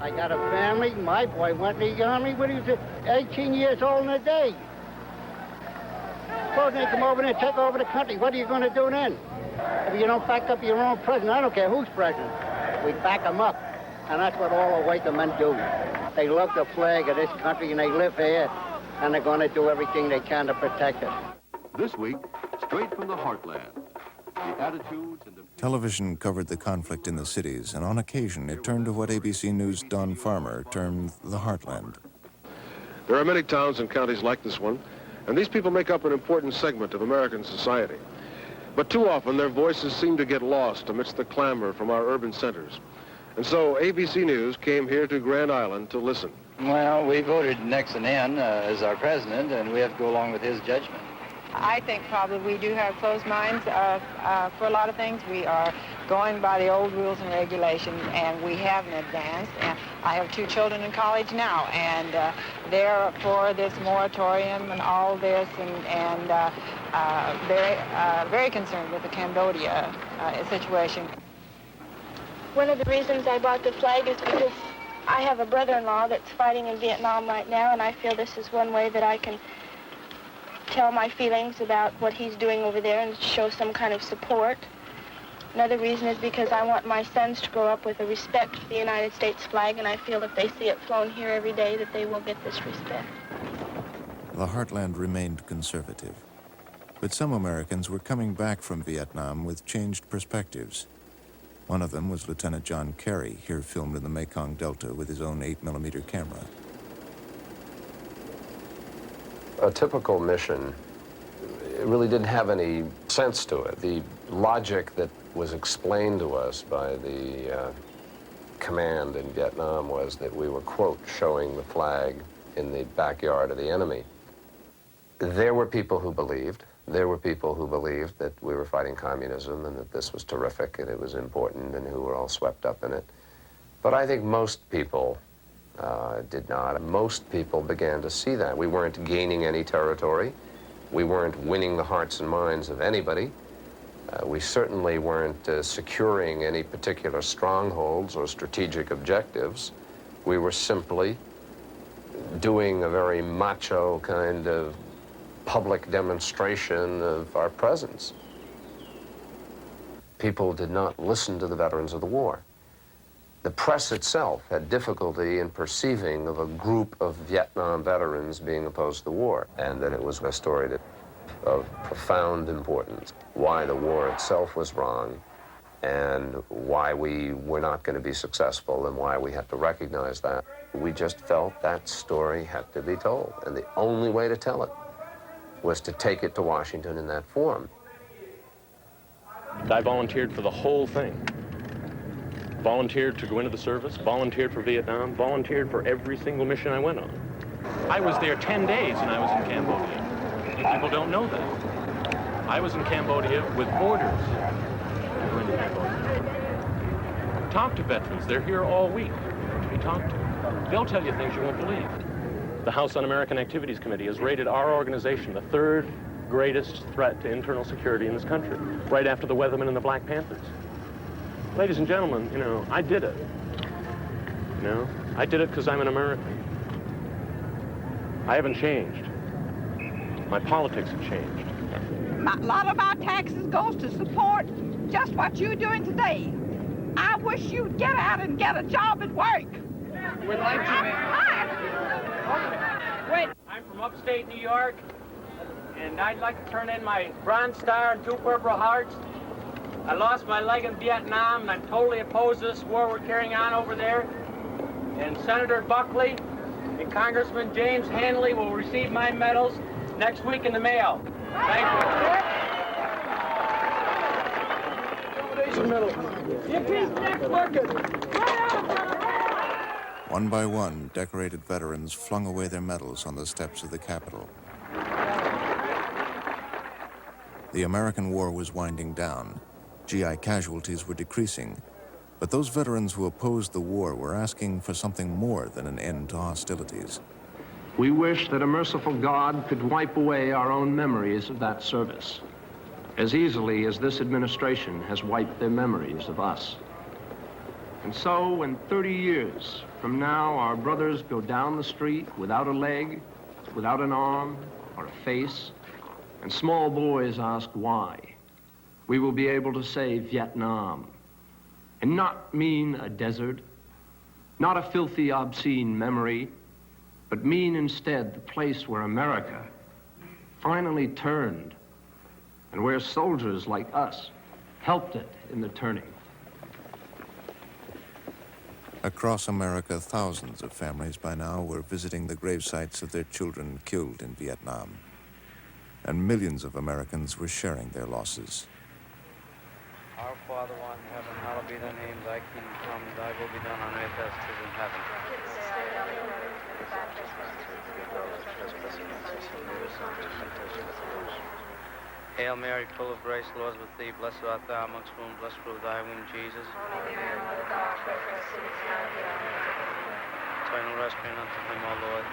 I got a family. My boy went in the army when he was 18 years old in a day. Suppose they come over there and take over the country. What are you going to do then? If you don't back up your own president, I don't care who's president. We back them up. And that's what all the white men do. They love the flag of this country, and they live here, and they're going to do everything they can to protect it. This week, straight from the heartland, the attitudes and the... Television covered the conflict in the cities, and on occasion it turned to what ABC News' Don Farmer termed the heartland. There are many towns and counties like this one, and these people make up an important segment of American society. But too often their voices seem to get lost amidst the clamor from our urban centers. And so ABC News came here to Grand Island to listen. Well, we voted Nixon in as our president, and we have to go along with his judgment. I think probably we do have closed minds for a lot of things. We are going by the old rules and regulations, and we haven't advanced. And I have 2 children in college now, and they're for this moratorium and all this, and very concerned with the Cambodia situation. One of the reasons I bought the flag is because I have a brother-in-law that's fighting in Vietnam right now, and I feel this is one way that I can tell my feelings about what he's doing over there and show some kind of support. Another reason is because I want my sons to grow up with a respect for the United States flag, and I feel if they see it flown here every day that they will get this respect. The heartland remained conservative, but some Americans were coming back from Vietnam with changed perspectives. One of them was Lieutenant John Kerry, here filmed in the Mekong Delta with his own 8mm camera. A typical mission, it really didn't have any sense to it. The logic that was explained to us by the command in Vietnam was that we were, quote, showing the flag in the backyard of the enemy. There were people who believed. There were people who believed that we were fighting communism and that this was terrific and it was important, and who were all swept up in it. But I think most people did not. Most people began to see that. We weren't gaining any territory. We weren't winning the hearts and minds of anybody. We certainly weren't securing any particular strongholds or strategic objectives. We were simply doing a very macho kind of public demonstration of our presence. People did not listen to the veterans of the war. The press itself had difficulty in perceiving of a group of Vietnam veterans being opposed to the war, and that it was a story of profound importance. Why the war itself was wrong, and why we were not going to be successful, and why we had to recognize that. We just felt that story had to be told, and the only way to tell it was to take it to Washington in that form. I volunteered for the whole thing. Volunteered to go into the service, volunteered for Vietnam, volunteered for every single mission I went on. I was there 10 days and I was in Cambodia. People don't know that. I was in Cambodia with orders to go into Cambodia. Talk to veterans. They're here all week to be talked to. They'll tell you things you won't believe. The House Un-American Activities Committee has rated our organization the 3rd greatest threat to internal security in this country, right after the Weathermen and the Black Panthers. Ladies and gentlemen, you know, I did it. You know, I did it because I'm an American. I haven't changed. My politics have changed. A lot of our taxes goes to support just what you're doing today. I wish you'd get out and get a job and work. We'd like to, Wait. I'm from upstate New York, and I'd like to turn in my Bronze Star and 2 Purple Hearts. I lost my leg in Vietnam, and I'm totally opposed to this war we're carrying on over there. And Senator Buckley and Congressman James Hanley will receive my medals next week in the mail. Thank you. One by one, decorated veterans flung away their medals on the steps of the Capitol. The American war was winding down. GI casualties were decreasing. But those veterans who opposed the war were asking for something more than an end to hostilities. We wish that a merciful God could wipe away our own memories of that service, as easily as this administration has wiped their memories of us. And so, when 30 years from now our brothers go down the street without a leg, without an arm, or a face, and small boys ask why, we will be able to say Vietnam, and not mean a desert, not a filthy, obscene memory, but mean instead the place where America finally turned, and where soldiers like us helped it in the turning. Across America, thousands of families by now were visiting the gravesites of their children killed in Vietnam, and millions of Americans were sharing their losses. Our Father who art in heaven, hallowed be thy name. Thy kingdom come, thy will be done on earth as it is in heaven. Hail Mary, full of grace, the Lord is with thee. Blessed art thou amongst women, blessed fruit of thy womb, Jesus. Eternal rest be unto him, O Lord.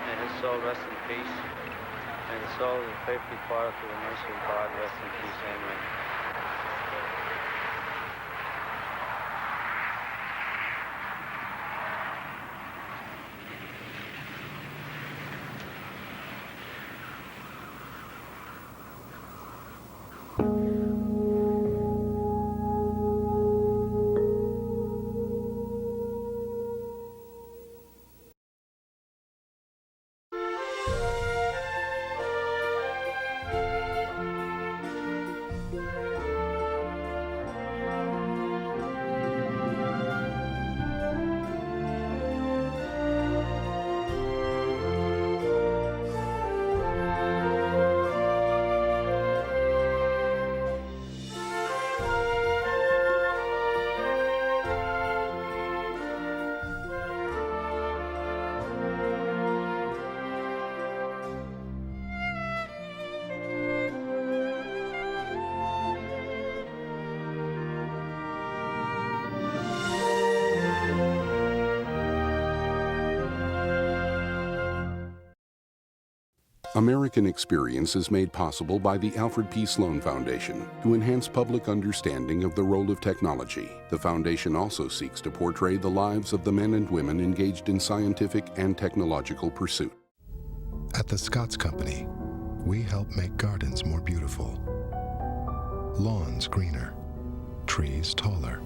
May his soul rest in peace. May the soul of the faithful departed through the mercy of God rest in peace. Amen. American Experience is made possible by the Alfred P. Sloan Foundation to enhance public understanding of the role of technology. The foundation also seeks to portray the lives of the men and women engaged in scientific and technological pursuit. At the Scotts Company, we help make gardens more beautiful, lawns greener, trees taller.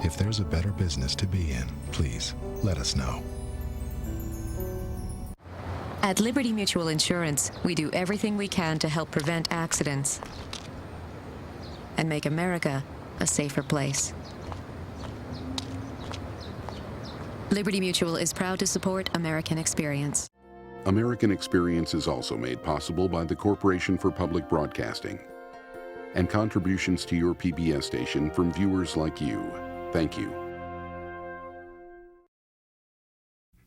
If there's a better business to be in, please let us know. At Liberty Mutual Insurance, we do everything we can to help prevent accidents and make America a safer place. Liberty Mutual is proud to support American Experience. American Experience is also made possible by the Corporation for Public Broadcasting and contributions to your PBS station from viewers like you. Thank you.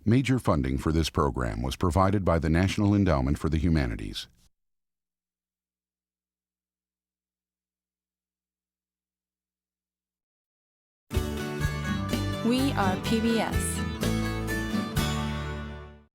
Major funding for this program was provided by the National Endowment for the Humanities. We are PBS.